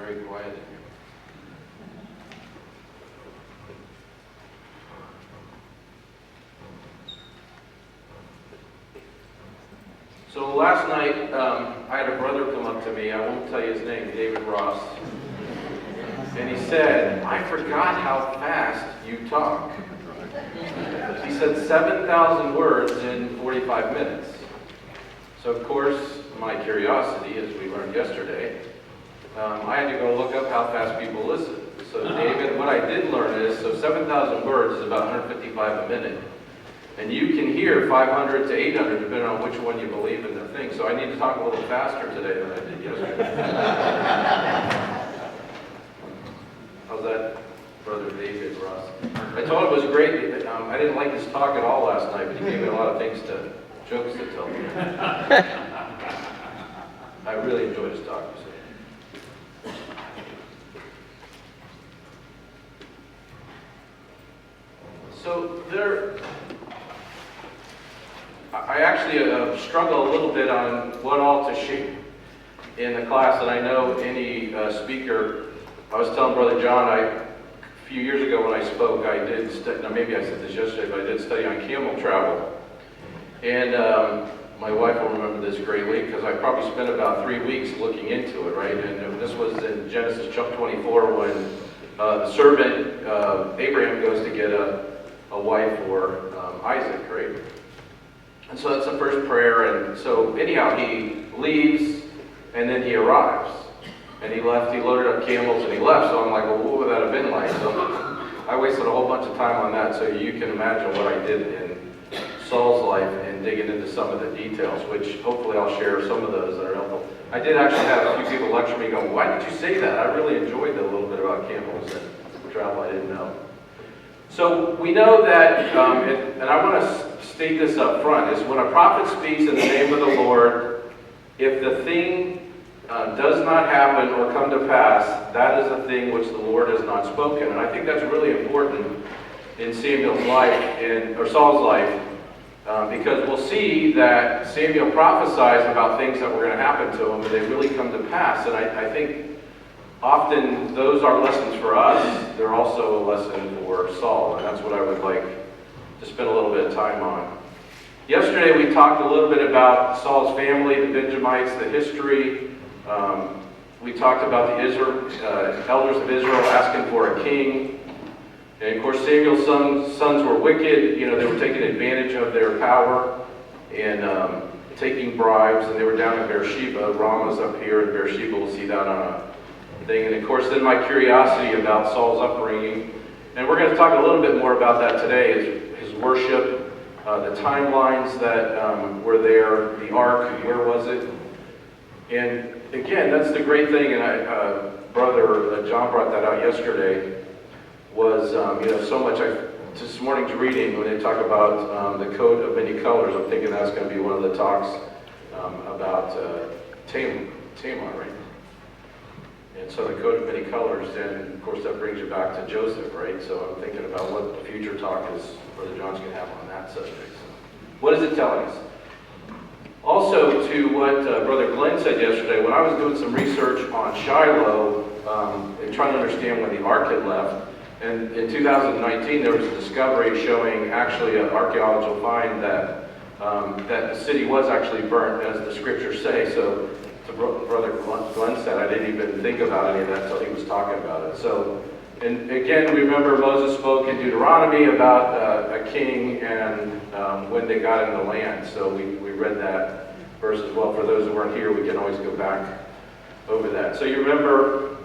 very quiet in here. So last night, I had a brother come up to me, I won't tell you his name, David Ross, and he said, "I forgot how fast you talk." He said 7,000 words in 45 minutes. So of course, my curiosity, as we learned yesterday, I had to go look up how fast people listen. So David, what I did learn is, so 7,000 words is about 155 a minute. And you can hear 500 to 800 depending on which one you believe in the thing. So I need to talk a little faster today than I did yesterday. How's that, Brother David Ross? I told him it was great. I didn't like his talk at all last night, but he gave me a lot of jokes to tell me. I really enjoyed his talk. So I actually struggle a little bit on what all to share in the class, and I know any speaker, I was telling Brother John, a few years ago when I spoke, I did study, now maybe I said this yesterday, but I did study on camel travel. And my wife will remember this greatly, because I probably spent about 3 weeks looking into it, right? And this was in Genesis chapter 24 when the servant, Abraham, goes to get a wife for Isaac, right? And so that's the first prayer, and so anyhow, he leaves, and then he arrives. And he left, he loaded up camels, and he left, so I'm like, well, what would that have been like? So I wasted a whole bunch of time on that, so you can imagine what I did in Saul's life and digging into some of the details, which hopefully I'll share some of those that are helpful. I did actually have a few people lecture me going, why did you say that? I really enjoyed a little bit about camels and travel I didn't know. So we know that, and I want to state this up front, is when a prophet speaks in the name of the Lord, if the thing does not happen or come to pass, that is a thing which the Lord has not spoken. And I think that's really important in Samuel's life, or Saul's life, because we'll see that Samuel prophesies about things that were going to happen to him, and they really come to pass. And I think often those are lessons for us. They're also a lesson for Saul, and that's what I would like to spend a little bit of time on. Yesterday we talked a little bit about Saul's family, the Benjamites, the history. We talked about the elders of Israel asking for a king. And of course Samuel's sons were wicked. You know, they were taking advantage of their power and taking bribes, and they were down in Beersheba. Ramah's up here, and Beersheba, we'll see that on a thing. And of course then my curiosity about Saul's upbringing. And we're going to talk a little bit more about that today, his worship, the timelines that were there, the ark, where was it? And again, that's the great thing, and Brother John brought that out yesterday, was, so much, this morning's reading, when they talk about the coat of many colors, I'm thinking that's going to be one of the talks about Tamar, right? And so the coat of many colors, and of course that brings you back to Joseph, right? So I'm thinking about what the future talk is Brother John's going to have on that subject. So what is it telling us? Also, to what Brother Glenn said yesterday, when I was doing some research on Shiloh and trying to understand when the ark had left, and in 2019 there was a discovery showing actually an archaeological find that the city was actually burnt, as the scriptures say. So Brother Glenn said, I didn't even think about any of that until he was talking about it. So, and again, remember Moses spoke in Deuteronomy about a king and when they got in the land. So we read that verse as well. For those who weren't here, we can always go back over that. So you remember,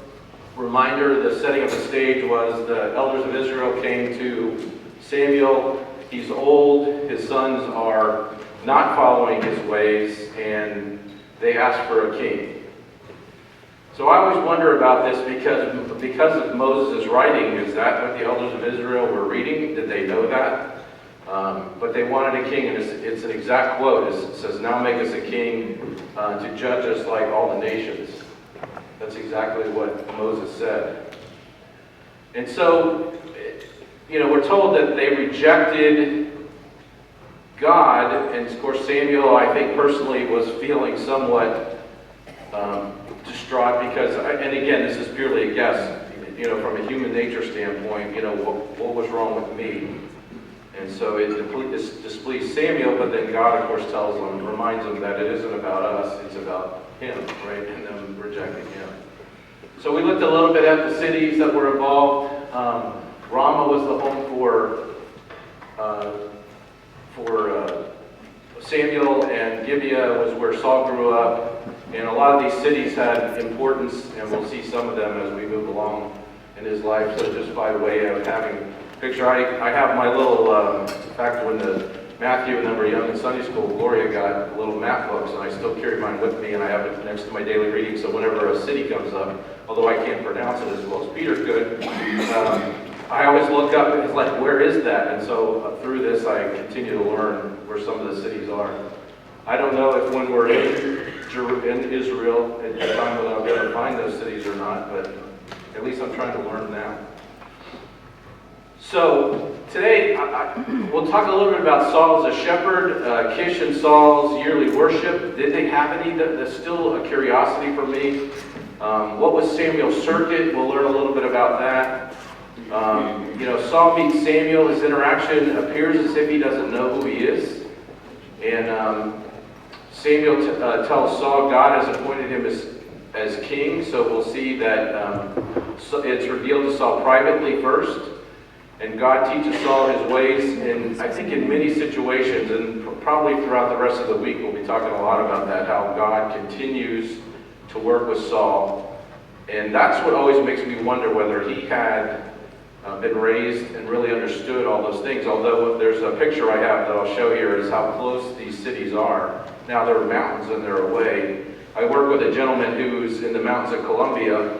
reminder, the setting of the stage was the elders of Israel came to Samuel. He's old, his sons are not following his ways, and they ask for a king. So I always wonder about this because of Moses' writing. Is that what the elders of Israel were reading? Did they know that? But they wanted a king, and it's an exact quote. It says, now make us a king to judge us like all the nations. That's exactly what Moses said. And so, we're told that they rejected God, and of course Samuel, I think personally, was feeling somewhat distraught because, and again, this is purely a guess, from a human nature standpoint, what was wrong with me? And so it displeased Samuel, but then God, of course, reminds him that it isn't about us, it's about him, right? And them rejecting him. So we looked a little bit at the cities that were involved. Ramah was the home for Samuel, and Gibeah was where Saul grew up. And a lot of these cities had importance, and we'll see some of them as we move along in his life. So just by way of having a picture, I have my little, in fact, when Matthew and I were young in Sunday school, Gloria got little map books, and I still carry mine with me, and I have it next to my daily reading, so whenever a city comes up, although I can't pronounce it as well as Peter could, I always look up and it's like, where is that? And so through this, I continue to learn where some of the cities are. I don't know if when we're in Israel at the time when I'm going to find those cities or not, but at least I'm trying to learn now. So today, we'll talk a little bit about Saul as a shepherd, Kish and Saul's yearly worship. Did they have any? That's still a curiosity for me. What was Samuel's circuit? We'll learn a little bit about that. Saul meets Samuel. His interaction appears as if he doesn't know who he is. And Samuel tells Saul God has appointed him as king. So we'll see that it's revealed to Saul privately first. And God teaches Saul his ways. And I think in many situations, and probably throughout the rest of the week, we'll be talking a lot about that, how God continues to work with Saul. And that's what always makes me wonder whether he had been raised and really understood all those things. Although there's a picture I have that I'll show here is how close these cities are. Now they're mountains and they're away. I work with a gentleman who's in the mountains of Colombia,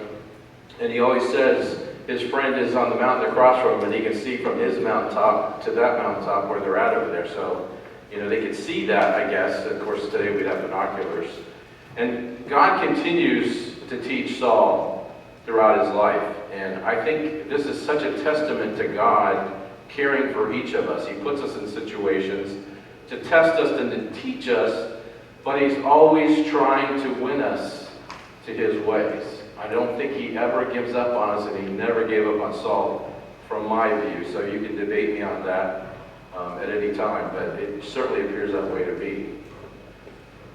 and he always says his friend is on the mountain across from him, and he can see from his mountaintop to that mountaintop where they're at over there. So, they can see that, I guess. Of course, today we'd have binoculars. And God continues to teach Saul throughout his life. And I think this is such a testament to God caring for each of us. He puts us in situations to test us and to teach us, but he's always trying to win us to his ways. I don't think he ever gives up on us, and he never gave up on Saul, from my view. So you can debate me on that at any time, but it certainly appears that way to me.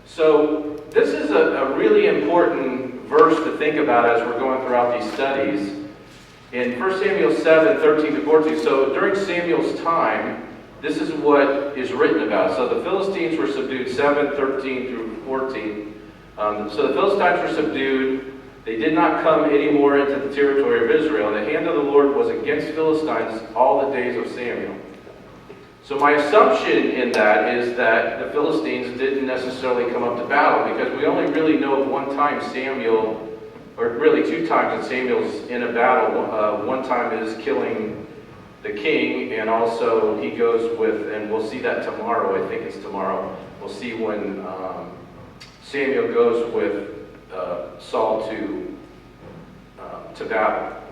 So this is a really important verse to think about as we're going throughout these studies. In 1 Samuel 7, 13 to 14, so during Samuel's time, this is what is written about. So the Philistines were subdued, 7, 13 through 14. So the Philistines were subdued. They did not come any more into the territory of Israel. The hand of the Lord was against Philistines all the days of Samuel. So my assumption in that is that the Philistines didn't necessarily come up to battle, because we only really know of one time Samuel, or really two times that Samuel's in a battle. One time is killing the king, and also he goes with, and we'll see that tomorrow, I think it's tomorrow, we'll see when Samuel goes with Saul to battle.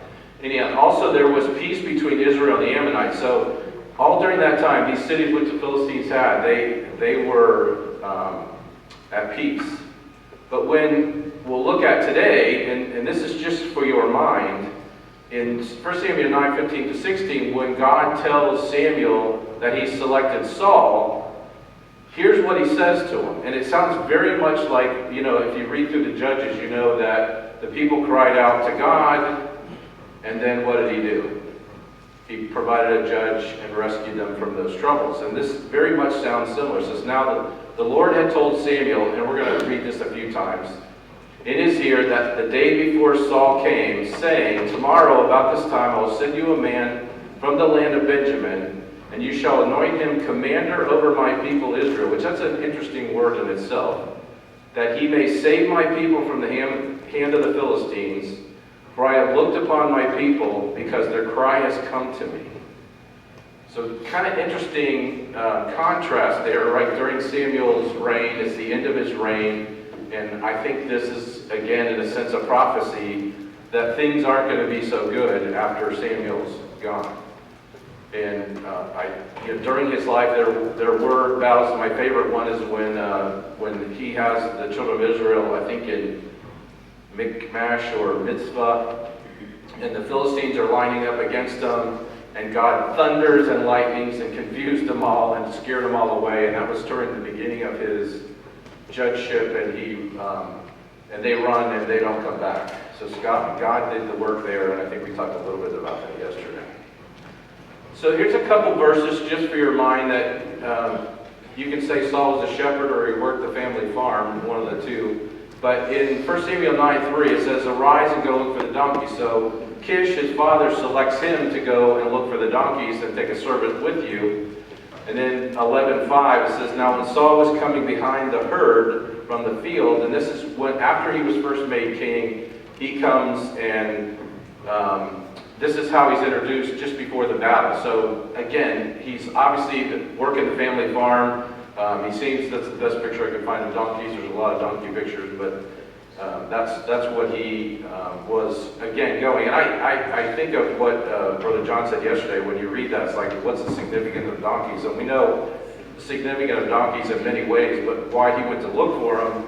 And also there was peace between Israel and the Ammonites. So all during that time, these cities which the Philistines had, they were at peace. But when we'll look at today, and this is just for your mind, in 1 Samuel 9, 15 to 16, when God tells Samuel that he selected Saul, here's what he says to him. And it sounds very much like, if you read through the Judges, you know that the people cried out to God, and then what did he do? He provided a judge and rescued them from those troubles. And this very much sounds similar. It says, now the Lord had told Samuel, and we're going to read this a few times, it is here that the day before Saul came, saying, tomorrow about this time I will send you a man from the land of Benjamin, and you shall anoint him commander over my people Israel, which that's an interesting word in itself, that he may save my people from the hand of the Philistines, for I have looked upon my people, because their cry has come to me. So kind of interesting contrast there, right? During Samuel's reign, it's the end of his reign, and I think this is, again, in a sense of prophecy, that things aren't going to be so good after Samuel's gone. And during his life, there were battles. My favorite one is when he has the children of Israel, I think in Michmash or Mitzvah, and the Philistines are lining up against them, and God thunders and lightnings and confused them all and scared them all away, and that was during the beginning of his judgeship, and they run and they don't come back. So God did the work there, and I think we talked a little bit about that yesterday. So here's a couple verses just for your mind that you can say Saul was a shepherd or he worked the family farm, one of the two. But in 1 Samuel 9:3 it says, "Arise and go look for the donkey." So Kish, his father, selects him to go and look for the donkeys and take a servant with you. And then 11:5 it says, "Now when Saul was coming behind the herd from the field," and this is when, after he was first made king, he comes and this is how he's introduced just before the battle. So again, he's obviously working the family farm. He seems, that's the best picture I could find of donkeys. There's a lot of donkey pictures, but that's what he was, again, going. And I think of what Brother John said yesterday. When you read that, it's like, what's the significance of donkeys? And we know the significance of donkeys in many ways, but why he went to look for them,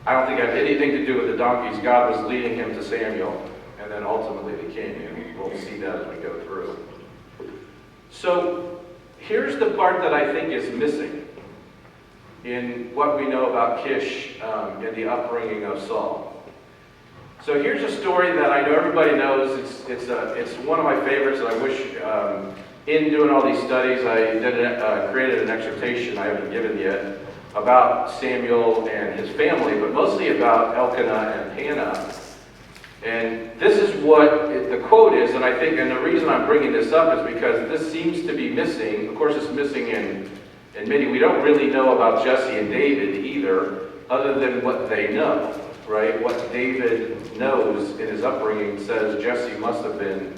I don't think it had anything to do with the donkeys. God was leading him to Samuel, and then ultimately the king, and we'll see that as we go through. So here's the part that I think is missing in what we know about Kish and the upbringing of Saul. So here's a story that I know everybody knows. It's one of my favorites, and I wish in doing all these studies I created an exhortation I haven't given yet about Samuel and his family, but mostly about Elkanah and Hannah. And this is what the quote is, and I think, and the reason I'm bringing this up is because this seems to be missing. Of course, it's missing in many. We don't really know about Jesse and David either, other than what they know, right? What David knows in his upbringing says Jesse must have been,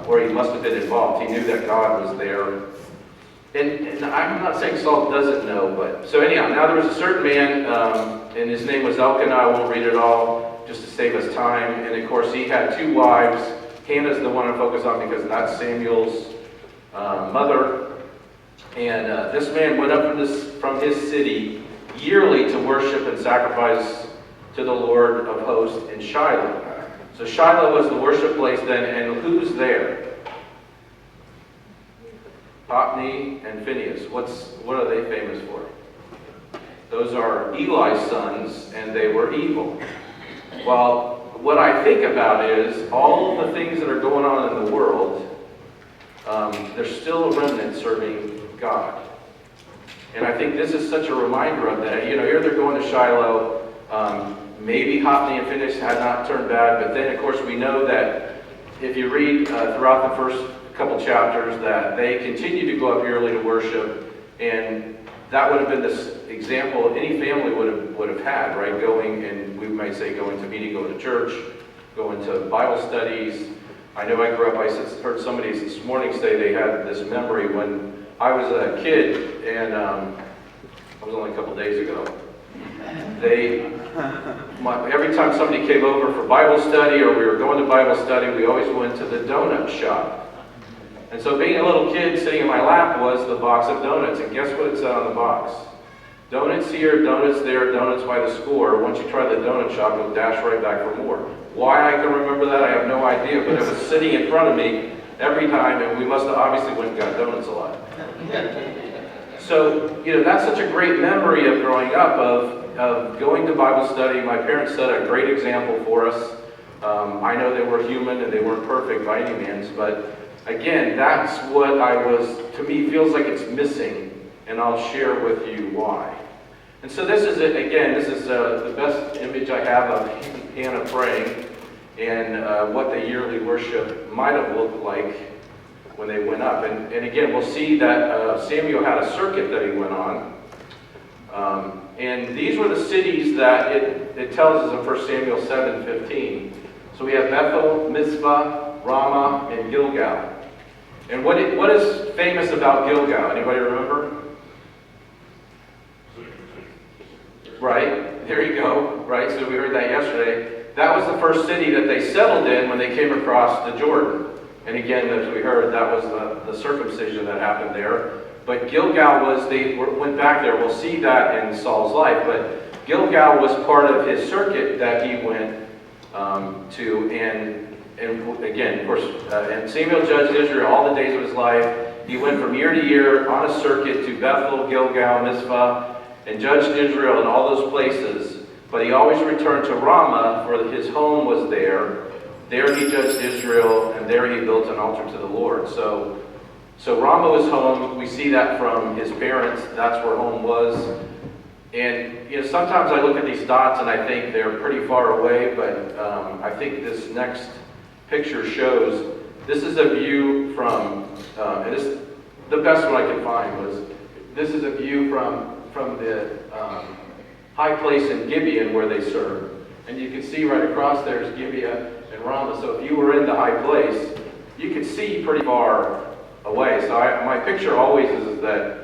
or he must have been involved. He knew that God was there. And I'm not saying Saul doesn't know, but, so anyhow, now there was a certain man, and his name was Elkanah. I won't read it all, just to save us time. And of course, he had two wives. Hannah's the one I focus on because that's Samuel's mother. And this man went up from his city yearly to worship and sacrifice to the Lord of hosts in Shiloh. So Shiloh was the worship place then, and who's there? Hophni and Phinehas. What are they famous for? Those are Eli's sons, and they were evil. Well, what I think about is all the things that are going on in the world, there's still a remnant serving God. And I think this is such a reminder of that. You know, here they're going to Shiloh. Maybe Hophni and Phinehas had not turned bad, but then of course we know that if you read throughout the first couple chapters that they continued to go up yearly to worship, and that would have been this example any family would have had, right? Going, and we might say going to meeting, going to church, going to Bible studies. I know I grew up, I heard somebody this morning say they had this memory when I was a kid, and it was only a couple days ago. Every time somebody came over for Bible study or we were going to Bible study, we always went to the donut shop. And so being a little kid, sitting in my lap was the box of donuts. And guess what it said on the box? Donuts here, donuts there, donuts by the score. Once you try the donut shop, you'll dash right back for more. Why I can remember that, I have no idea. But it was sitting in front of me every time, and we must have obviously went and got donuts a lot. So, you know, that's such a great memory of growing up, of going to Bible study. My parents set a great example for us. I know they were human and they weren't perfect by any means, but again, that's what to me, feels like it's missing, and I'll share with you why. And so this is it, again, this is the best image I have of Hannah praying, and what the yearly worship might have looked like when they went up. And again, we'll see that Samuel had a circuit that he went on. And these were the cities that it tells us in 1 Samuel 7:15. So we have Bethel, Mizpah, Ramah, and Gilgal. And what is famous about Gilgal? Anybody remember? Right, there you go. Right, so we heard that yesterday. That was the first city that they settled in when they came across the Jordan. And again, as we heard, that was the circumcision that happened there. But Gilgal they went back there. We'll see that in Saul's life. But Gilgal was part of his circuit that he went And again, of course, and Samuel judged Israel all the days of his life. He went from year to year on a circuit to Bethel, Gilgal, Mizpah, and judged Israel in all those places. But he always returned to Ramah, for his home was there. There he judged Israel, and there he built an altar to the Lord. So Ramah was home. We see that from his parents. That's where home was. And sometimes I look at these dots and I think they're pretty far away, but I think this next picture shows, this is a view from, and this, the best one I could find was, this is a view from the high place in Gibeon where they served. And you can see right across there is Gibeah and Ramah. So if you were in the high place, you could see pretty far away. So my picture always is that,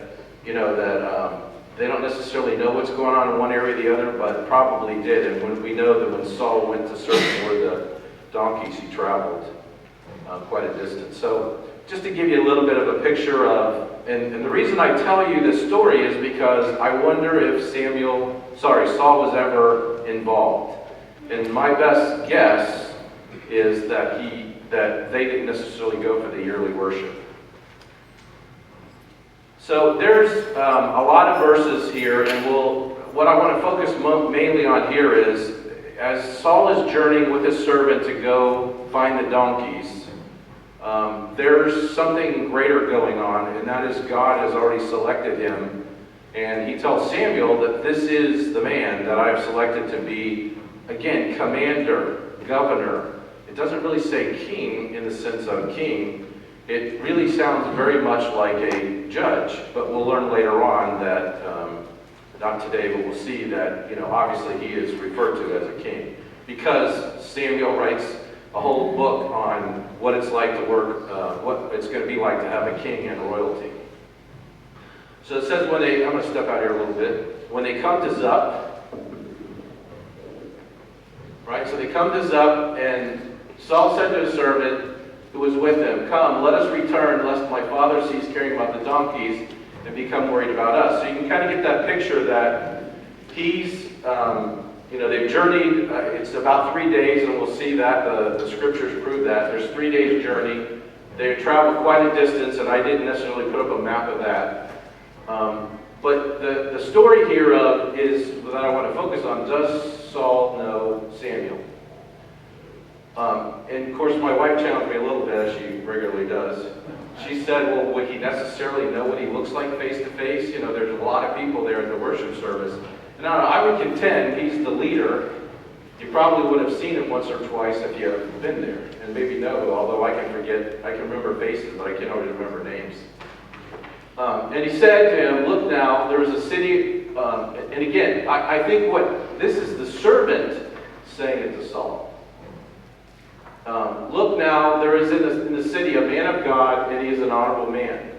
they don't necessarily know what's going on in one area or the other, but probably did. And when we know that when Saul went to search for the donkeys, he traveled quite a distance. So just to give you a little bit of a picture of, and the reason I tell you this story is because I wonder if Saul was ever involved. And my best guess is that they didn't necessarily go for the yearly worship. So there's a lot of verses here, and what I want to focus mainly on here is, as Saul is journeying with his servant to go find the donkeys, there's something greater going on, and that is God has already selected him, and he tells Samuel that this is the man that I have selected to be, again, commander, governor. It doesn't really say king in the sense of king. It really sounds very much like a judge, but we'll learn later on that, not today, but we'll see that, obviously he is referred to as a king. Because Samuel writes a whole book on what it's like to work, what it's going to be like to have a king and royalty. So it says I'm going to step out here a little bit, when they come to Zup, right, so they come to Zup, and Saul said to his servant, who was with him, "Come, let us return, lest my father cease caring about the donkeys and become worried about us." So you can kind of get that picture that he's, they've journeyed, it's about 3 days, and we'll see that, the scriptures prove that. There's 3 days journey. They traveled quite a distance, and I didn't necessarily put up a map of that. But the story here is that I want to focus on, does Saul know Samuel? And of course, my wife challenged me a little bit, as she regularly does. She said, well, would he necessarily know what he looks like face to face? There's a lot of people there at the worship service. And I would contend he's the leader. You probably would have seen him once or twice if you have been there. And maybe know, although I can remember faces, but I can't always remember names. And he said to him, "Look now, there is a city," and again, I think this is the servant saying it to Saul. "Look now, there is in the city a man of God, and he is an honorable man."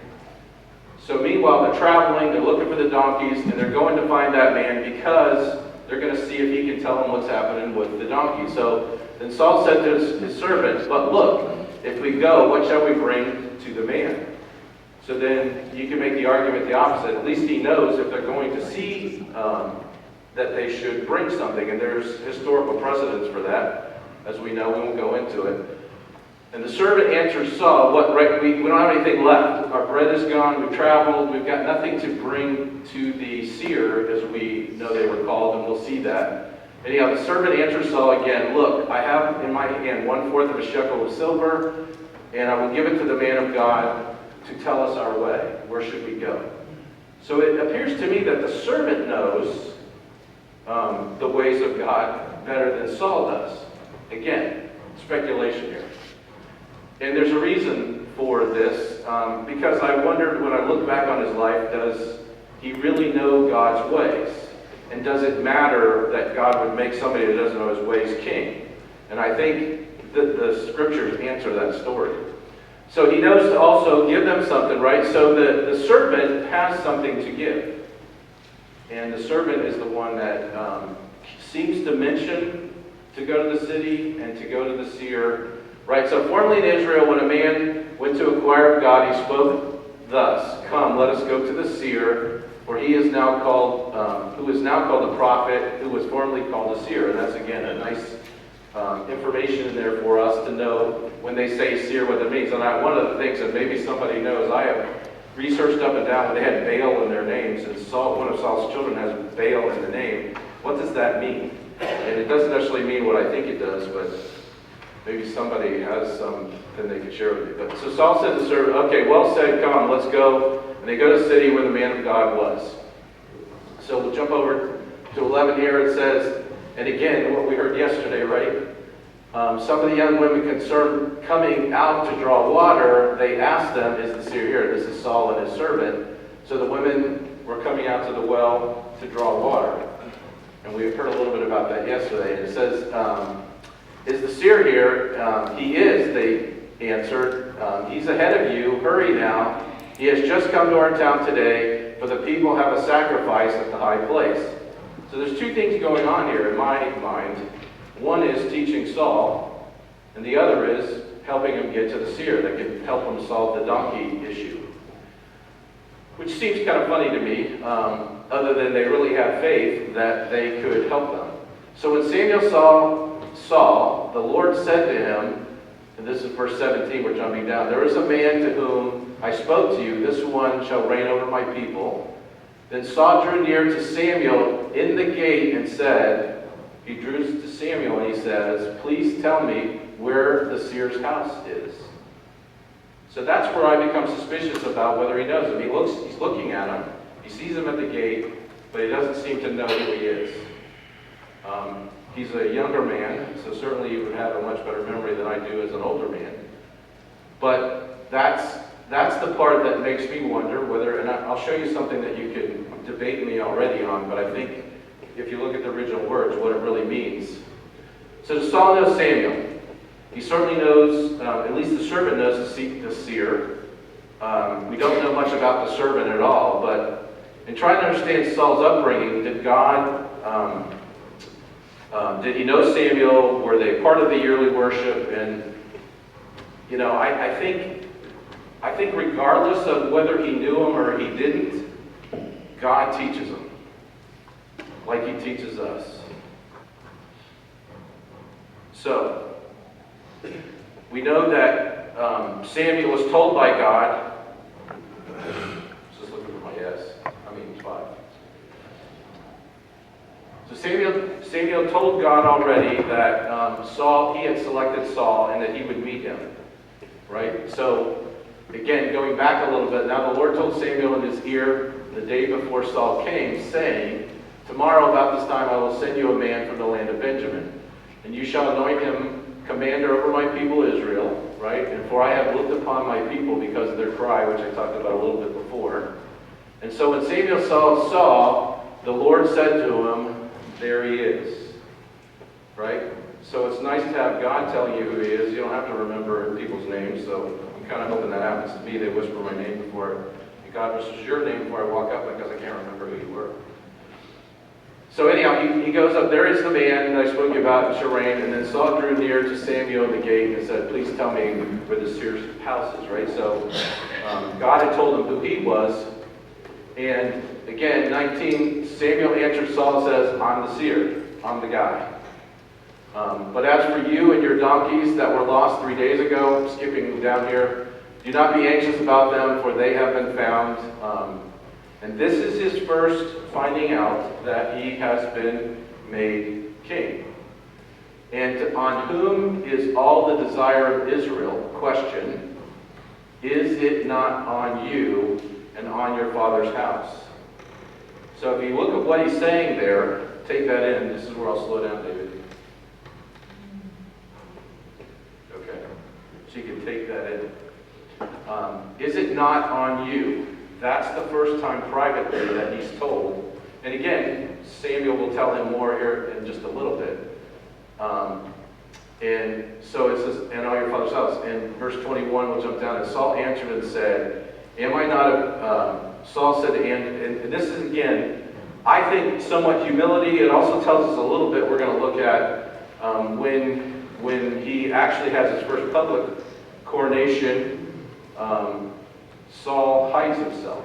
So meanwhile, they're traveling, they're looking for the donkeys, and they're going to find that man because they're going to see if he can tell them what's happening with the donkeys. So then Saul said to his servants, "But look, if we go, what shall we bring to the man?" So then you can make the argument the opposite. At least he knows if they're going to see that they should bring something, and there's historical precedence for that. As we know, we won't go into it. And the servant answers Saul, we don't have anything left. Our bread is gone, we've traveled, we've got nothing to bring to the seer, as we know they were called, and we'll see that. Anyhow, the servant answers Saul again, "Look, I have in my hand 1/4 of a shekel of silver, and I will give it to the man of God to tell us our way. Where should we go?" So it appears to me that the servant knows the ways of God better than Saul does. Again, speculation here. And there's a reason for this, because I wondered when I look back on his life, does he really know God's ways? And does it matter that God would make somebody who doesn't know his ways king? And I think that the scriptures answer that story. So he knows to also give them something, right? So the servant has something to give. And the servant is the one that seems to mention to go to the city and to go to the seer. Right, so formerly in Israel, when a man went to inquire of God, he spoke thus, "Come, let us go to the seer, for he is now called, who is now called the prophet, who was formerly called the seer." And that's again a nice information in there for us to know when they say seer what it means. And one of the things that maybe somebody knows, I have researched up and down when they had Baal in their names, and one of Saul's children has Baal in the name. What does that mean? And it doesn't necessarily mean what I think it does, but maybe somebody has something they could share with you. But so Saul said to the servant, okay, well said, come, let's go. And they go to the city where the man of God was. So we'll jump over to 11 here. It says, and again, what we heard yesterday, right? Some of the young women concerned coming out to draw water, they asked them, is the seer here? This is Saul and his servant. So the women were coming out to the well to draw water. And we heard a little bit about that yesterday. And it says, is the seer here? He is, they answered. He's ahead of you. Hurry now. He has just come to our town today, for the people have a sacrifice at the high place. So there's two things going on here in my mind. One is teaching Saul, and the other is helping him get to the seer that can help him solve the donkey issue. Which seems kind of funny to me, other than they really have faith that they could help them. So when Samuel saw Saul, the Lord said to him, and this is verse 17, we're jumping down, there is a man to whom I spoke to you, this one shall reign over my people. Then Saul drew near to Samuel in the gate and said, he drew to Samuel and he says, please tell me where the seer's house is. So that's where I become suspicious about whether he knows him. He's looking at him, he sees him at the gate, but he doesn't seem to know who he is. He's a younger man, so certainly he would have a much better memory than I do as an older man. But that's the part that makes me wonder whether, and I'll show you something that you can debate me already on, but I think if you look at the original words, what it really means. So does Saul know Samuel? He certainly knows, at least the servant knows the seer. We don't know much about the servant at all, but in trying to understand Saul's upbringing, did he know Samuel? Were they part of the yearly worship? And, I think regardless of whether he knew him or he didn't, God teaches him, like he teaches us. So, we know that Samuel was told by God, just looking for my yes, 5. So Samuel told God already that he had selected Saul and that he would meet him, right? So, again, going back a little bit, now the Lord told Samuel in his ear the day before Saul came, saying, tomorrow about this time I will send you a man from the land of Benjamin, and you shall anoint him commander over my people Israel, right? And for I have looked upon my people because of their cry, which I talked about a little bit before. And so when Samuel saw Saul, the Lord said to him, there he is, right? So it's nice to have God telling you who he is. You don't have to remember people's names, so I'm kind of hoping that happens to me. They whisper my name before, God whispers your name before I walk up because I can't remember who you were. So anyhow, he goes up, there is the man that I spoke to you about in Shiraim, and then Saul drew near to Samuel in the gate and said, please tell me where the seer's house is, right? So God had told him who he was, and again, 19, Samuel answered Saul and says, I'm the seer, I'm the guy. But as for you and your donkeys that were lost 3 days ago, skipping down here, do not be anxious about them, for they have been found. And this is his first finding out that he has been made king. And on whom is all the desire of Israel? Question. Is it not on you and on your father's house? So if you look at what he's saying there, take that in. This is where I'll slow down, David. Okay. So you can take that in. Is it not on you? That's the first time privately that he's told. And again, Samuel will tell him more here in just a little bit. And so it says, and all your father's house. And verse 21, we'll jump down. And Saul answered and said, am I not Saul said to and this is, again, I think somewhat humility. It also tells us a little bit, we're going to look at when he actually has his first public coronation, Saul hides himself.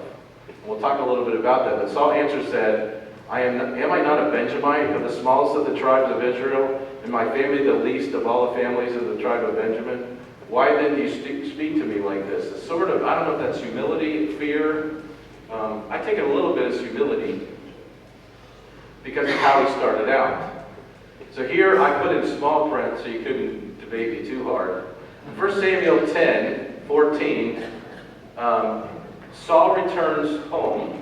We'll talk a little bit about that. But Saul answered said, am I not a Benjamite of the smallest of the tribes of Israel? in my family the least of all the families of the tribe of Benjamin? Why didn't you speak to me like this? It's sort of, I don't know if that's humility, fear. I take it a little bit as humility because of how he started out. So here I put in small print so you couldn't debate me too hard. 1 Samuel 10:14, Saul returns home,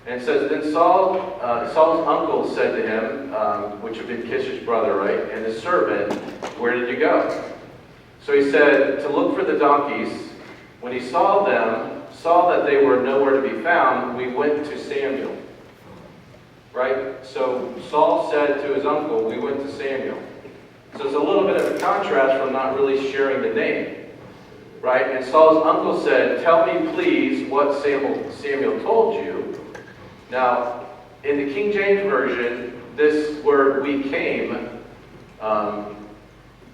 and it says, then Saul's uncle said to him, which would be Kish's brother, right, and his servant, where did you go? So he said, to look for the donkeys. When he saw that they were nowhere to be found, we went to Samuel. Right? So Saul said to his uncle, we went to Samuel. So it's a little bit of a contrast from not really sharing the name. Right? And Saul's uncle said, tell me please what Samuel told you. Now, in the King James Version, this word we came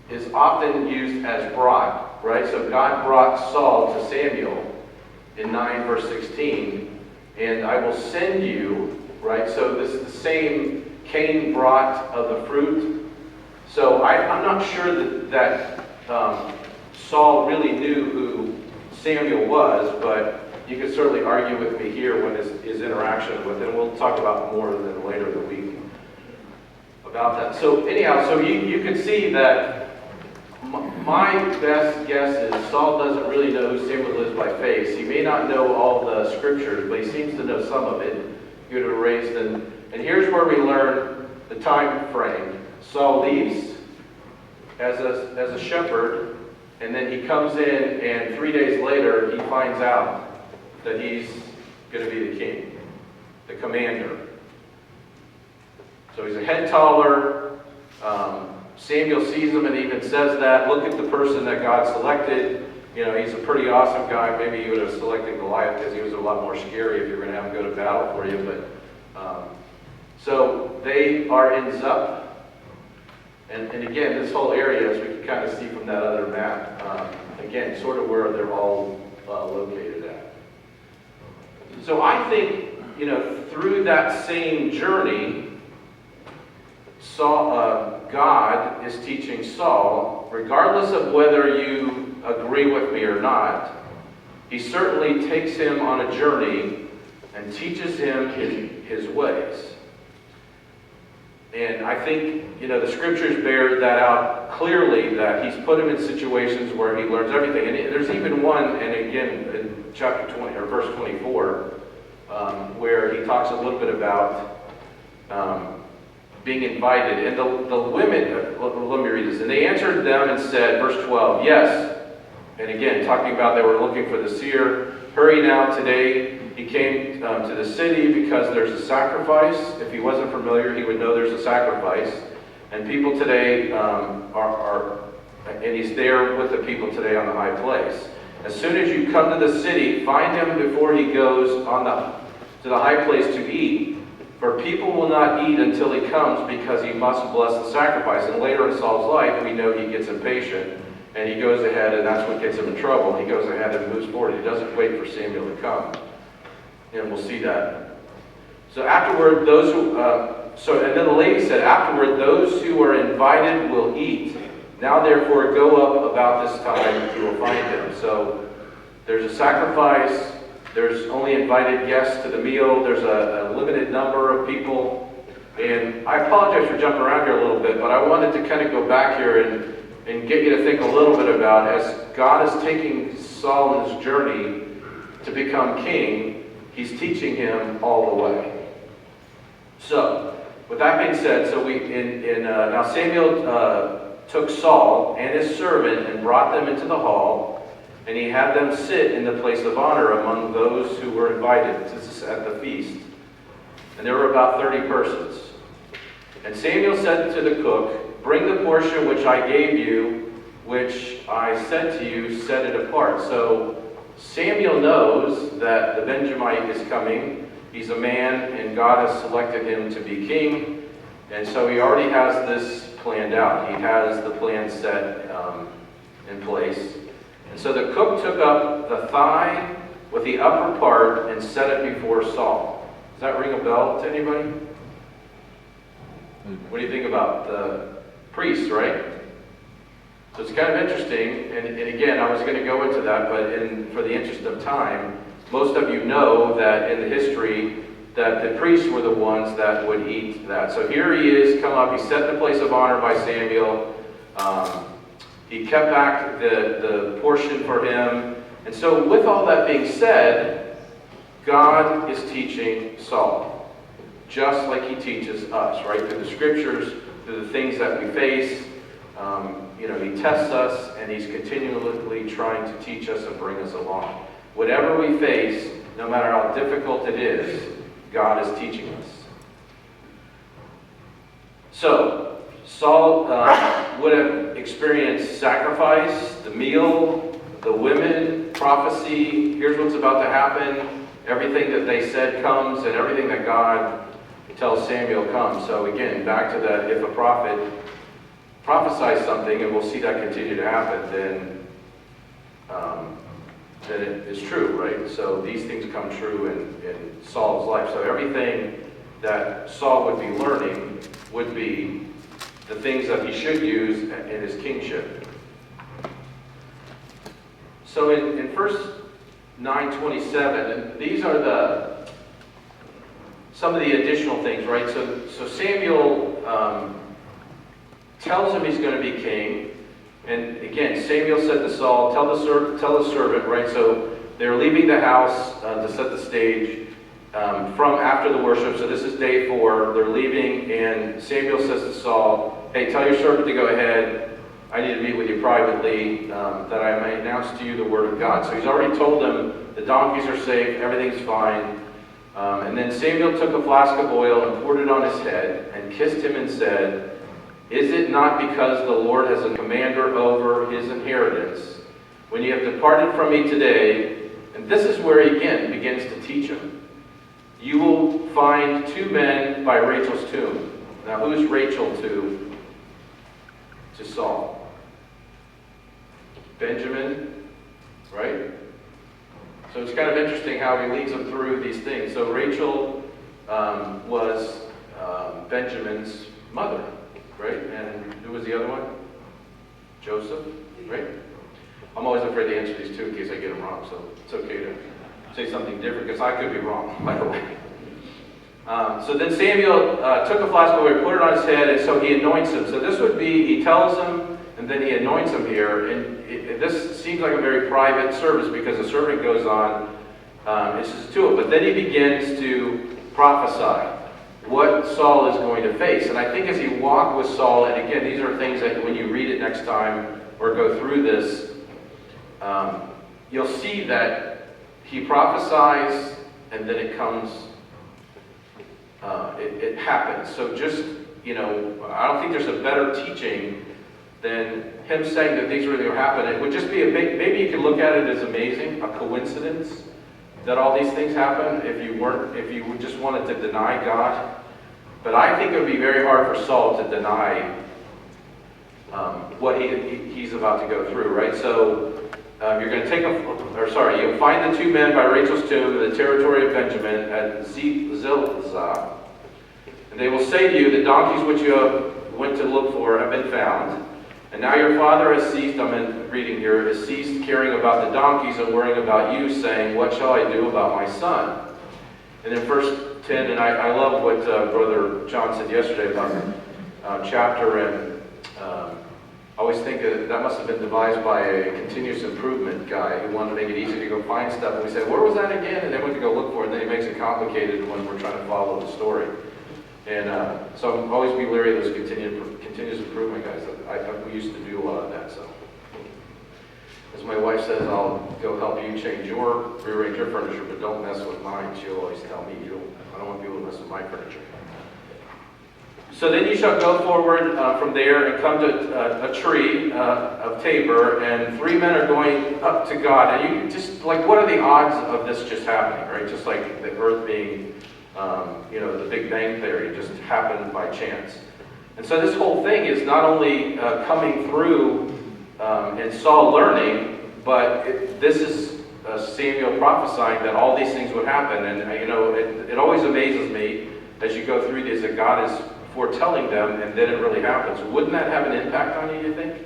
is often used as brought. Right? So God brought Saul to Samuel in 9 verse 16. And I will send you. Right? So this is the same Cain brought of the fruit. So I'm not sure that Saul really knew who Samuel was, but you could certainly argue with me here when his interaction with him. We'll talk about more than later in the week about that. So anyhow, so you can see that my best guess is Saul doesn't really know who Samuel is by face. He may not know all the scriptures, but he seems to know some of it. He would have raised, and here's where we learn the time frame. Saul leaves as a shepherd, and then he comes in, and 3 days later he finds out that he's going to be the king, the commander. So he's a head taller. Samuel sees him and even says that, look at the person that God selected. You know, he's a pretty awesome guy. Maybe you would have selected Goliath because he was a lot more scary if you were going to have him go to battle for you. But so they are in Zup. And again, this whole area, as we can kind of see from that other map, again, sort of where they're all located at. So I think, you know, through that same journey, God is teaching Saul, regardless of whether you agree with me or not, he certainly takes him on a journey and teaches him his ways. And I think, you know, the scriptures bear that out clearly, that he's put him in situations where he learns everything. And there's even one, and again, in chapter 20 or verse 24, where he talks a little bit about being invited. And the women, let me read this. And they answered them and said, verse 12, yes. And again, talking about they were looking for the seer. Hurry now, today he came to the city because there's a sacrifice. If he wasn't familiar, he would know there's a sacrifice. And people today and he's there with the people today on the high place. As soon as you come to the city, find him before he goes to the high place to eat. For people will not eat until he comes, because he must bless the sacrifice. And later in Saul's life, we know he gets impatient. And he goes ahead, and that's what gets him in trouble. He goes ahead and moves forward. He doesn't wait for Samuel to come. And we'll see that. So afterward, and then the lady said, afterward, those who are invited will eat. Now therefore, go up about this time, you will find him. So there's a sacrifice. There's only invited guests to the meal. There's a limited number of people. And I apologize for jumping around here a little bit, but I wanted to kind of go back here and get you to think a little bit about, as God is taking Saul in his journey to become king, he's teaching him all the way. So, with that being said, so now Samuel took Saul and his servant and brought them into the hall, and he had them sit in the place of honor among those who were invited at the feast. And there were about 30 persons. And Samuel said to the cook, bring the portion which I gave you, which I said to you, set it apart. So Samuel knows that the Benjamite is coming. He's a man, and God has selected him to be king. And so he already has this planned out. He has the plan set in place. And so the cook took up the thigh with the upper part and set it before Saul. Does that ring a bell to anybody? What do you think about the priests, right? So it's kind of interesting, and again, I was going to go into that, but for the interest of time, most of you know that in the history that the priests were the ones that would eat that. So here he is, come up, he's set in the place of honor by Samuel. He kept back the portion for him. And so with all that being said, God is teaching Saul, just like he teaches us, right? Through the scriptures, through the things that we face. He tests us, and he's continually trying to teach us and bring us along. Whatever we face, no matter how difficult it is, God is teaching us. So, Saul would have experienced sacrifice, the meal, the women, prophecy. Here's what's about to happen. Everything that they said comes, and everything that God tells Samuel comes. So again, back to that, if a prophet prophesies something, and we'll see that continue to happen, then it is true, right? So these things come true in Saul's life. So everything that Saul would be learning would be the things that he should use in his kingship. So in 1 9:27, these are some of the additional things, right? So Samuel tells him he's going to be king. And again, Samuel said to Saul, tell the servant, right? So they're leaving the house to set the stage from after the worship. So this is day 4. They're leaving, and Samuel says to Saul, hey, tell your servant to go ahead. I need to meet with you privately, that I may announce to you the word of God. So he's already told them the donkeys are safe, everything's fine. And then Samuel took a flask of oil and poured it on his head and kissed him and said, is it not because the Lord has a commander over his inheritance, when you have departed from me today, and this is where he again begins to teach him, you will find 2 men by Rachel's tomb. Now who is Rachel to Saul? Benjamin, right? So it's kind of interesting how he leads them through these things. So Rachel was Benjamin's mother. Right? And who was the other one? Joseph, right? I'm always afraid to answer these two in case I get them wrong, so it's okay to say something different, because I could be wrong, by the way. So then Samuel took a flask of oil, put it on his head, and so he anoints him. So this would be, he tells him, and then he anoints him here. And this seems like a very private service, because the servant goes on, this is to it. But then he begins to prophesy what Saul is going to face. And I think as he walked with Saul, and again, these are things that when you read it next time or go through this, you'll see that he prophesies, and then it comes, it happens. So just, I don't think there's a better teaching than him saying that things are going to happen. It would just be maybe you could look at it as amazing, a coincidence, that all these things happen if you just wanted to deny God. But I think it would be very hard for Saul to deny what he's about to go through, right? So you're going to you'll find the 2 men by Rachel's tomb in the territory of Benjamin at Zilzah. And they will say to you, the donkeys which you went to look for have been found. And now your father has ceased, I'm reading here, has ceased caring about the donkeys and worrying about you, saying, what shall I do about my son? And in verse 10, and I love what Brother John said yesterday about the chapter, and I always think that must have been devised by a continuous improvement guy who wanted to make it easy to go find stuff. And we said, where was that again? And they went to go look for it, and then he makes it complicated when we're trying to follow the story. And so I'm always be leery of those continuous improvement guys. We used to do a lot of that. So, as my wife says, I'll go help you rearrange your furniture, but don't mess with mine. She'll always tell me, I don't want people to mess with my furniture. So then you shall go forward from there and come to a tree of Tabor, and 3 men are going up to God. And you just, what are the odds of this just happening, right? Just like the earth being, the Big Bang Theory just happened by chance. And so this whole thing is not only coming through and Saul learning, but this is Samuel prophesying that all these things would happen. And it always amazes me as you go through this that God is foretelling them, and then it really happens. Wouldn't that have an impact on you think?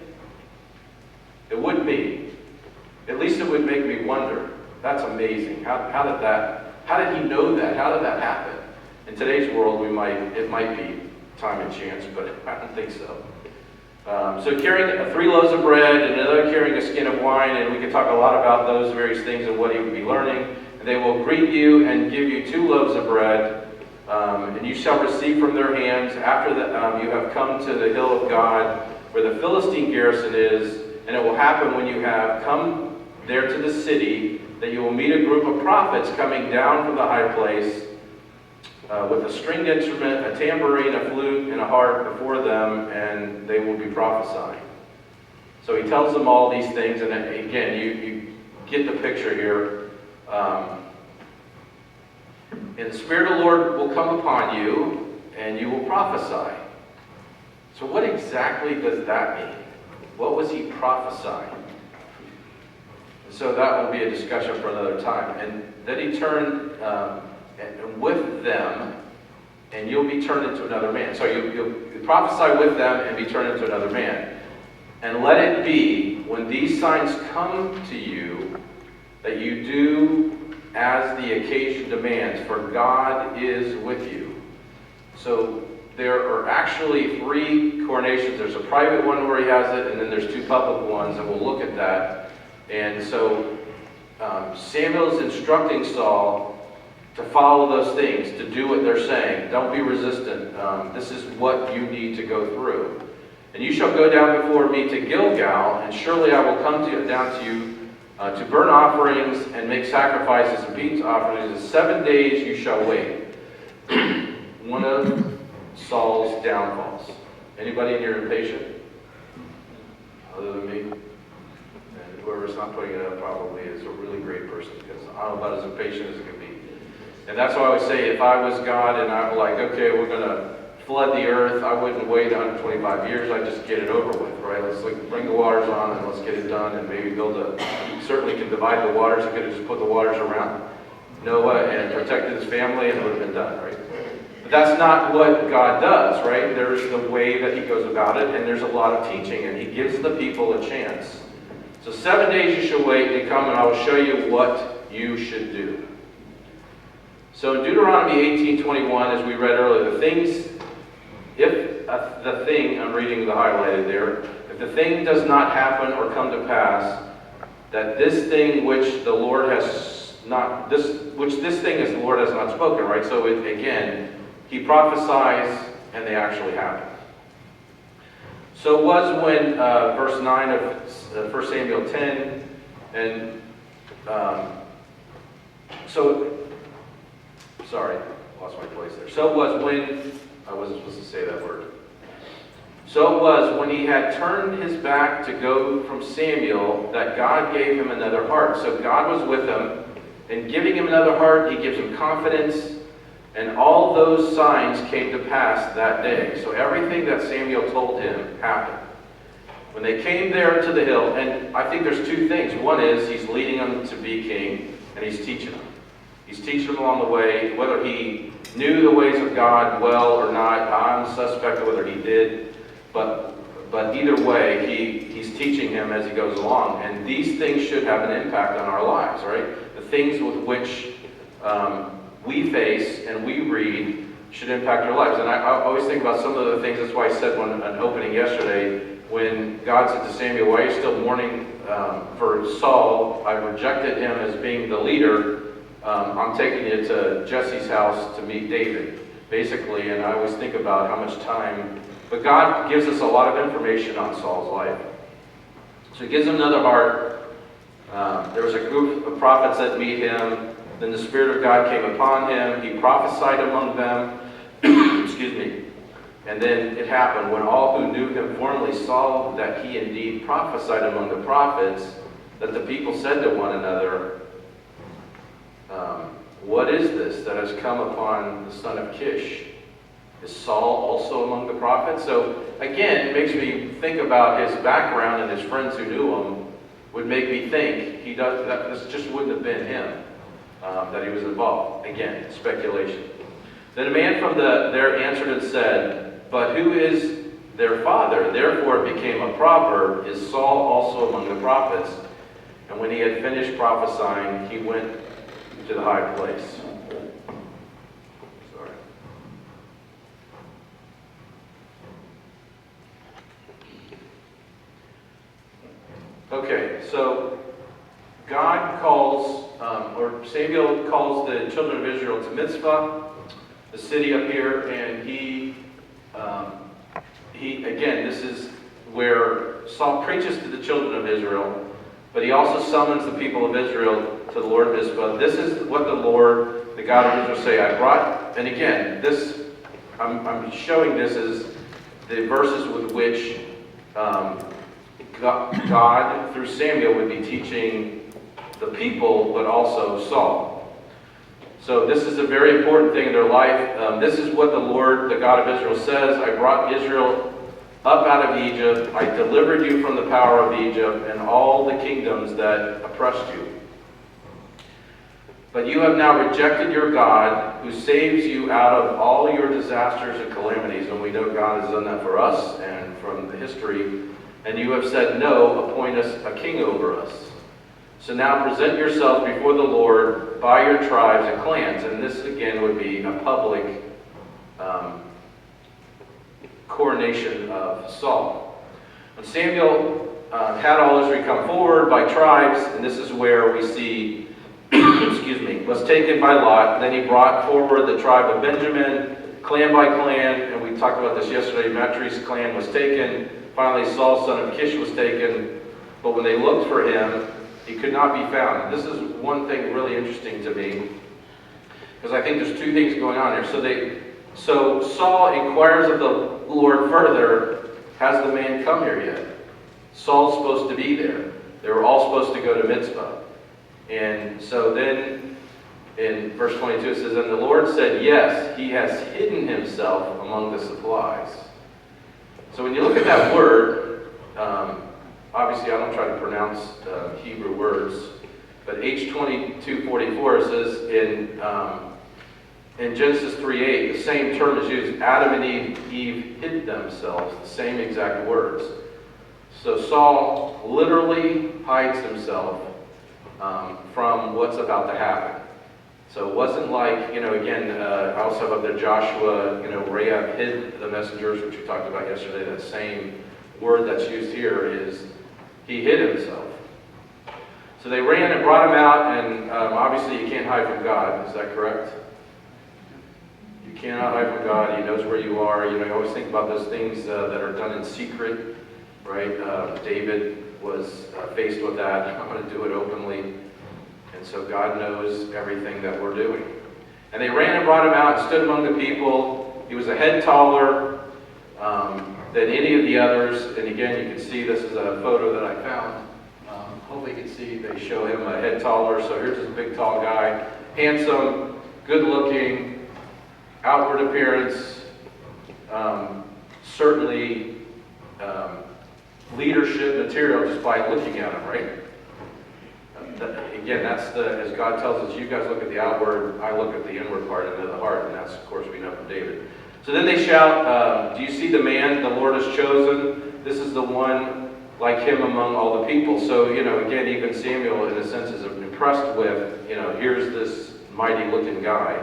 It would be. At least it would make me wonder. That's amazing. How did he know that? How did that happen? In today's world, it might be time and chance, but I don't think so. So carrying 3 loaves of bread and another carrying a skin of wine, and we could talk a lot about those various things and what he would be learning. And they will greet you and give you 2 loaves of bread, and you shall receive from their hands after you have come to the hill of God, where the Philistine garrison is. And it will happen when you have come there to the city, that you will meet a group of prophets coming down from the high place, with a stringed instrument, a tambourine, a flute, and a harp before them, and they will be prophesying. So he tells them all these things, and again, you get the picture here. And the Spirit of the Lord will come upon you, and you will prophesy. So what exactly does that mean? What was he prophesying? So that will be a discussion for another time. And then he turned with them, and you'll be turned into another man. So you prophesy with them and be turned into another man. And let it be, when these signs come to you, that you do as the occasion demands, for God is with you. So there are actually 3 coronations. There's a private one where he has it, and then there's 2 public ones, and we'll look at that. And so Samuel's instructing Saul to follow those things, to do what they're saying. Don't be resistant. This is what you need to go through. And you shall go down before me to Gilgal, and surely I will come down to you to burn offerings and make sacrifices and peace offerings. In 7 days you shall wait. One of Saul's downfalls. Anybody in here impatient? Other than me? And whoever's not putting it up probably is a really great person, because I'm about as impatient as it can be. And that's why I would say, if I was God and I'm like, okay, we're going to flood the earth, I wouldn't wait 125 years. I'd just get it over with, right? Let's bring the waters on and let's get it done, and maybe you certainly can divide the waters. You could have just put the waters around Noah and protected his family, and it would have been done, right? But that's not what God does, right? There's the way that he goes about it, and there's a lot of teaching, and he gives the people a chance. So 7 days you shall wait to come, and I will show you what you should do. So in Deuteronomy 18:21, as we read earlier, the thing, I'm reading the highlighted there, if the thing does not happen or come to pass, that this thing which the Lord has not, this thing is the Lord has not spoken, right? So again, he prophesies and they actually happen. So it was when, verse 9 of 1 Samuel 10, and sorry, lost my place there. So it was when, I wasn't supposed to say that word. So it was when he had turned his back to go from Samuel that God gave him another heart. So God was with him, and giving him another heart, he gives him confidence, and all those signs came to pass that day. So everything that Samuel told him happened. When they came there to the hill, and I think there's 2 things. One is he's leading them to be king, and he's teaching them. He's teaching them along the way, whether he knew the ways of God well or not. I'm suspect of whether he did, but either way, he's teaching him as he goes along. And these things should have an impact on our lives, right? The things with which we face and we read should impact our lives. And I always think about some of the things. That's why I said an opening yesterday, when God said to Samuel, "Why are you still mourning for Saul? I rejected him as being the leader. I'm taking you to Jesse's house to meet David," basically. And I always think about how much time, but God gives us a lot of information on Saul's life. So he gives him another heart. There was a group of prophets that meet him. Then the Spirit of God came upon him. He prophesied among them. Excuse me. And then it happened, when all who knew him formerly saw that he indeed prophesied among the prophets, that the people said to one another, "What is this that has come upon the son of Kish? Is Saul also among the prophets?" So again, it makes me think about his background, and his friends who knew him would make me think that this just wouldn't have been him, that he was involved. Again, speculation. Then a man from there answered and said, but who is their father? Therefore it became a proverb, is Saul also among the prophets? And when he had finished prophesying, he went to the high place. Sorry. Okay, so God calls, or Samuel calls the children of Israel to Mitzvah, the city up here, and he again, this is where Saul preaches to the children of Israel, but he also summons the people of Israel to the Lord Mitzvah. This is what the Lord, the God of Israel, say. I brought, and again, this, I'm showing this as the verses with which God, through Samuel, would be teaching the people, but also Saul. So this is a very important thing in their life. This is what the Lord, the God of Israel, says. I brought Israel up out of Egypt. I delivered you from the power of Egypt and all the kingdoms that oppressed you. But you have now rejected your God, who saves you out of all your disasters and calamities. And we know God has done that for us and from the history. And you have said, no, appoint us a king over us. So now present yourselves before the Lord by your tribes and clans. And this again would be a public coronation of Saul. When Samuel had all Israel come forward by tribes, and this is where we see, excuse me, was taken by Lot. Then he brought forward the tribe of Benjamin, clan by clan, and we talked about this yesterday. Matri's clan was taken. Finally, Saul, son of Kish, was taken. But when they looked for him, he could not be found. And this is one thing really interesting to me, because I think there's two things going on here. So Saul inquires of the Lord further, has the man come here yet? Saul's supposed to be there. They were all supposed to go to Mitzvah. And so then in verse 22 it says, and the Lord said, yes, he has hidden himself among the supplies. So when you look at that word, obviously I don't try to pronounce Hebrew words, but H2244 says in Genesis 3:8, the same term is used. Adam and Eve hid themselves, the same exact words. So Saul literally hides himself from what's about to happen. So it wasn't like, again, I also have up there Joshua, Rahab hid the messengers, which we talked about yesterday. That same word that's used here is he hid himself. So they ran and brought him out, and obviously you can't hide from God. Is that correct? You cannot hide from God. He knows where you are. You always think about those things that are done in secret, right? David was faced with that. I'm going to do it openly. And so God knows everything that we're doing. And they ran and brought him out and stood among the people. He was a head taller than any of the others. And again, you can see this is a photo that I found. Hopefully you can see they show him a head taller. So here's this big tall guy. Handsome, good looking, outward appearance, certainly leadership material just by looking at him, right? Again, that's as God tells us, you guys look at the outward, I look at the inward part and the heart, and that's, of course, we know from David. So then they shout, do you see the man the Lord has chosen? This is the one like him among all the people. So, again, even Samuel, in a sense, is impressed with, here's this mighty-looking guy.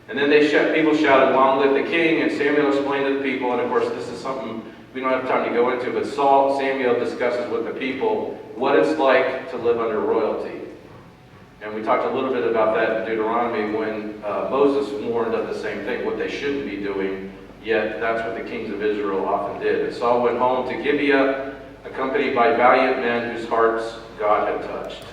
And then people shouted, long live the king, and Samuel explained to the people, and of course, this is something we don't have time to go into, but Samuel discusses with the people what it's like to live under royalty. And we talked a little bit about that in Deuteronomy when Moses warned of the same thing, what they shouldn't be doing, yet that's what the kings of Israel often did. And Saul went home to Gibeah, accompanied by valiant men whose hearts God had touched.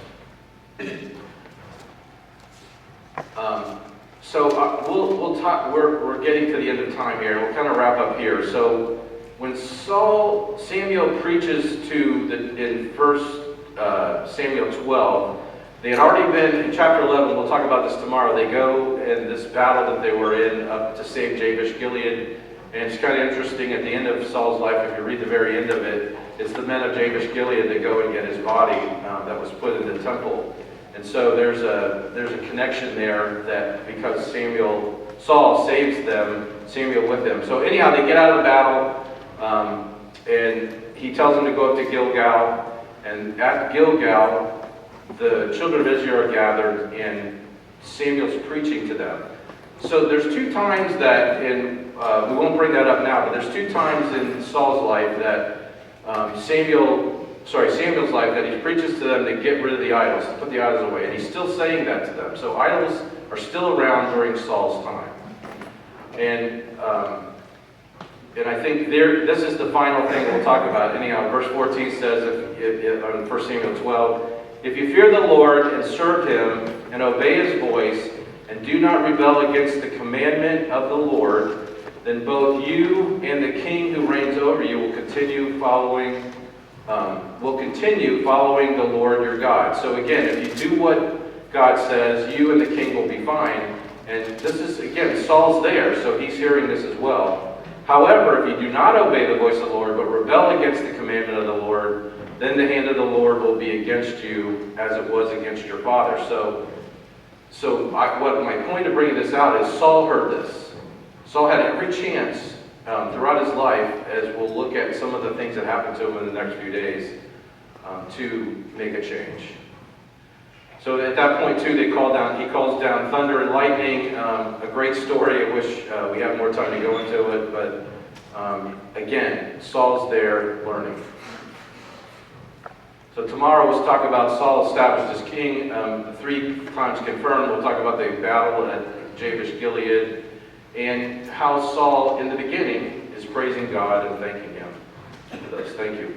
We'll talk. We're getting to the end of time here. We'll kind of wrap up here. So when Samuel preaches in 1 Samuel 12, they had already been in chapter 11. We'll talk about this tomorrow. They go in this battle that they were in up to save Jabesh Gilead, and it's kind of interesting. At the end of Saul's life, if you read the very end of it, it's the men of Jabesh Gilead that go and get his body that was put in the temple. And so there's a connection there that because Samuel Saul saves them, Samuel with him. So anyhow, they get out of the battle, and he tells them to go up to Gilgal. And at Gilgal, the children of Israel are gathered, and Samuel's preaching to them. So there's two times that we won't bring that up now, but there's two times in Saul's life that Samuel's life that he preaches to them to get rid of the idols, to put the idols away. And he's still saying that to them. So idols are still around during Saul's time. And I think this is the final thing we'll talk about. Anyhow, verse 14 says, in 1 Samuel 12, if you fear the Lord and serve him and obey his voice and do not rebel against the commandment of the Lord, then both you and the king who reigns over you will continue following the Lord your God. So again, if you do what God says, you and the king will be fine. And this is, again, Saul's there, so he's hearing this as well. However, if you do not obey the voice of the Lord, but rebel against the commandment of the Lord, then the hand of the Lord will be against you as it was against your father. What my point of bringing this out is Saul heard this. Saul had every chance throughout his life, as we'll look at some of the things that happened to him in the next few days, to make a change. So at that point too, he calls down thunder and lightning. A great story. I wish we had more time to go into it, but again, Saul's there learning. So tomorrow we'll talk about Saul established as king, 3 times confirmed. We'll talk about the battle at Jabesh Gilead, and how Saul, in the beginning, is praising God and thanking him for this. Thank you.